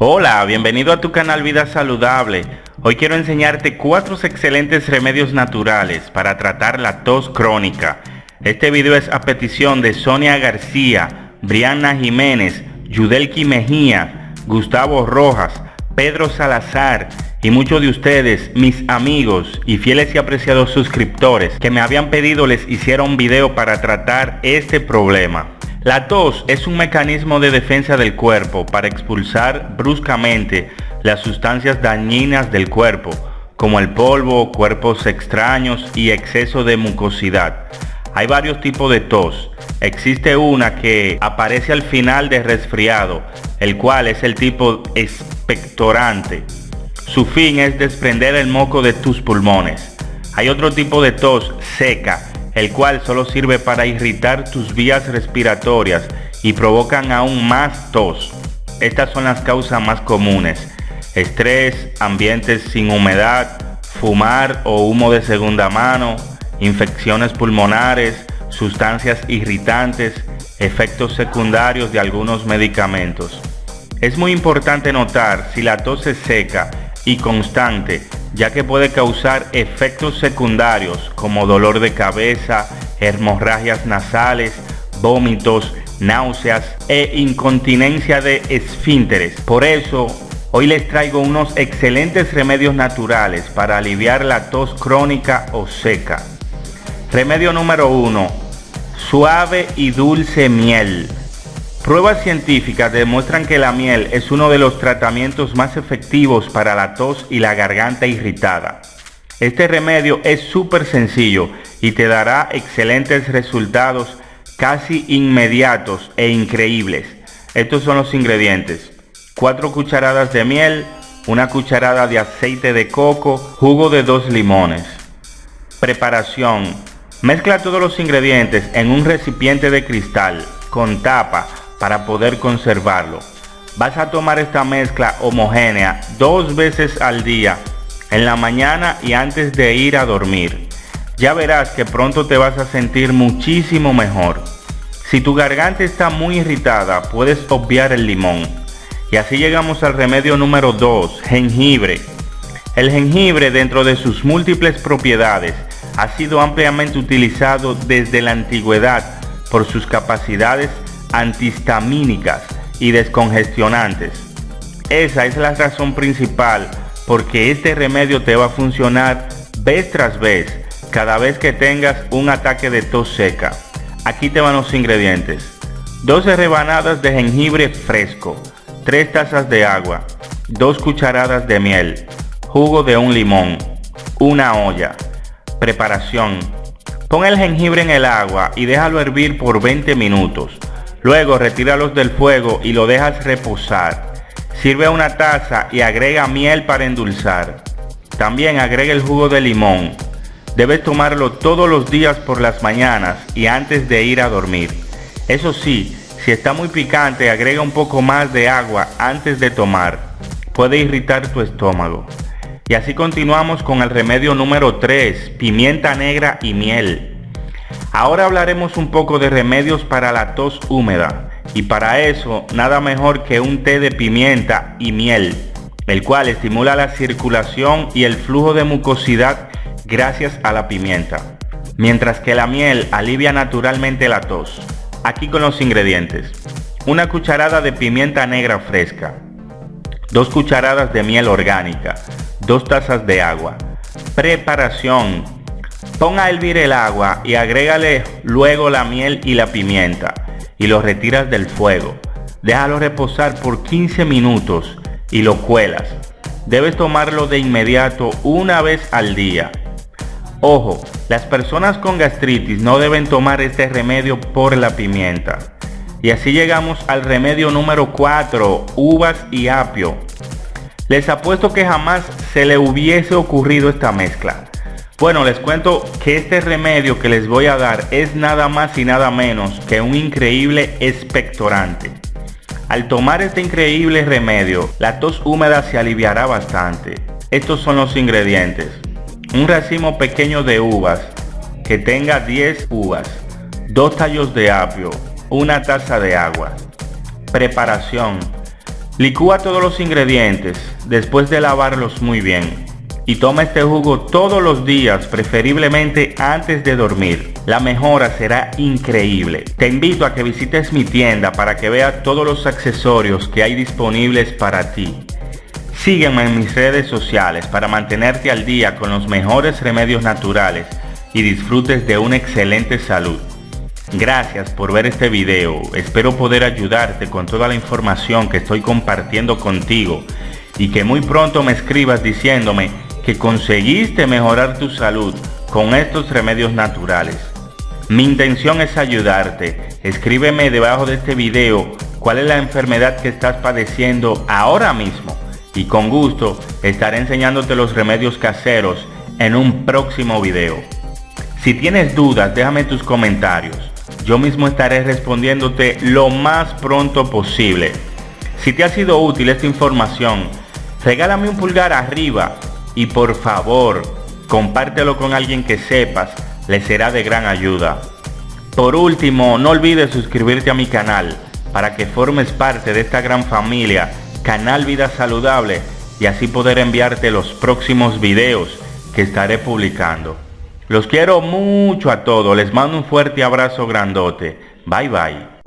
Hola, bienvenido a tu canal Vida Saludable. Hoy quiero enseñarte 4 excelentes remedios naturales para tratar la tos crónica. Este video es a petición de Sonia García, Brianna Jiménez, Yudelki Mejía, Gustavo Rojas, Pedro Salazar y muchos de ustedes, mis amigos y fieles y apreciados suscriptores que me habían pedido les hiciera un video para tratar este problema. La tos es un mecanismo de defensa del cuerpo para expulsar bruscamente las sustancias dañinas del cuerpo, como el polvo, cuerpos extraños y exceso de mucosidad. Hay varios tipos de tos. Existe una que aparece al final de resfriado, el cual es el tipo expectorante. Su fin es desprender el moco de tus pulmones. Hay otro tipo de tos seca, el cual solo sirve para irritar tus vías respiratorias y provocan aún más tos. Estas son las causas más comunes: estrés, ambientes sin humedad, fumar o humo de segunda mano, infecciones pulmonares, sustancias irritantes, efectos secundarios de algunos medicamentos. Es muy importante notar si la tos es seca y constante, ya que puede causar efectos secundarios como dolor de cabeza, hemorragias nasales, vómitos, náuseas e incontinencia de esfínteres. Por eso, hoy les traigo unos excelentes remedios naturales para aliviar la tos crónica o seca. Remedio número 1. Suave y dulce miel. Pruebas científicas demuestran que la miel es uno de los tratamientos más efectivos para la tos y la garganta irritada. Este remedio es súper sencillo y te dará excelentes resultados casi inmediatos e increíbles. Estos son los ingredientes: 4 cucharadas de miel, 1 cucharada de aceite de coco, jugo de 2 limones. Preparación: mezcla todos los ingredientes en un recipiente de cristal con tapa para poder conservarlo. Vas a tomar esta mezcla homogénea 2 veces al día, en la mañana y antes de ir a dormir. Ya verás que pronto te vas a sentir muchísimo mejor. Si tu garganta está muy irritada, puedes obviar el limón. Y así llegamos al remedio número 2, jengibre. El jengibre, dentro de sus múltiples propiedades, ha sido ampliamente utilizado desde la antigüedad por sus capacidades antihistamínicas y descongestionantes. Esa es la razón principal porque este remedio te va a funcionar vez tras vez cada vez que tengas un ataque de tos seca. Aquí te van los ingredientes: 12 rebanadas de jengibre fresco, 3 tazas de agua, 2 cucharadas de miel, jugo de 1 limón, 1 olla. Preparación: pon el jengibre en el agua y déjalo hervir por 20 minutos. Luego retíralos del fuego y lo dejas reposar. Sirve a una taza y agrega miel para endulzar. También agrega el jugo de limón. Debes tomarlo todos los días por las mañanas y antes de ir a dormir. Eso sí, si está muy picante, agrega un poco más de agua antes de tomar. Puede irritar tu estómago. Y así continuamos con el remedio número 3, pimienta negra y miel. Ahora hablaremos un poco de remedios para la tos húmeda, y para eso nada mejor que un té de pimienta y miel, el cual estimula la circulación y el flujo de mucosidad gracias a la pimienta, mientras que la miel alivia naturalmente la tos. Aquí con los ingredientes: 1 cucharada de pimienta negra fresca, 2 cucharadas de miel orgánica, 2 tazas de agua. Preparación: pon a hervir el agua y agrégale luego la miel y la pimienta y lo retiras del fuego. Déjalo reposar por 15 minutos y lo cuelas. Debes tomarlo de inmediato 1 vez al día. Ojo, las personas con gastritis no deben tomar este remedio por la pimienta. Y así llegamos al remedio número 4, uvas y apio. Les apuesto que jamás se le hubiese ocurrido esta mezcla. Bueno, les cuento que este remedio que les voy a dar es nada más y nada menos que un increíble expectorante. Al tomar este increíble remedio, la tos húmeda se aliviará bastante. Estos son los ingredientes: un racimo pequeño de uvas que tenga 10 uvas, 2 tallos de apio, 1 taza de agua. Preparación: Licúa todos los ingredientes después de lavarlos muy bien y toma este jugo todos los días, preferiblemente antes de dormir. La mejora será increíble. Te invito a que visites mi tienda para que veas todos los accesorios que hay disponibles para ti. Sígueme en mis redes sociales para mantenerte al día con los mejores remedios naturales y disfrutes de una excelente salud. Gracias por ver este video. Espero poder ayudarte con toda la información que estoy compartiendo contigo y que muy pronto me escribas diciéndome que conseguiste mejorar tu salud con estos remedios naturales. Mi intención es ayudarte. Escríbeme debajo de este video cuál es la enfermedad que estás padeciendo ahora mismo y con gusto estaré enseñándote los remedios caseros en un próximo video. Si tienes dudas, déjame tus comentarios. Yo mismo estaré respondiéndote lo más pronto posible. Si te ha sido útil esta información, regálame un pulgar arriba y por favor, compártelo con alguien que sepas le será de gran ayuda. Por último, no olvides suscribirte a mi canal para que formes parte de esta gran familia Canal Vida Saludable y así poder enviarte los próximos videos que estaré publicando. Los quiero mucho a todos, les mando un fuerte abrazo grandote. Bye bye.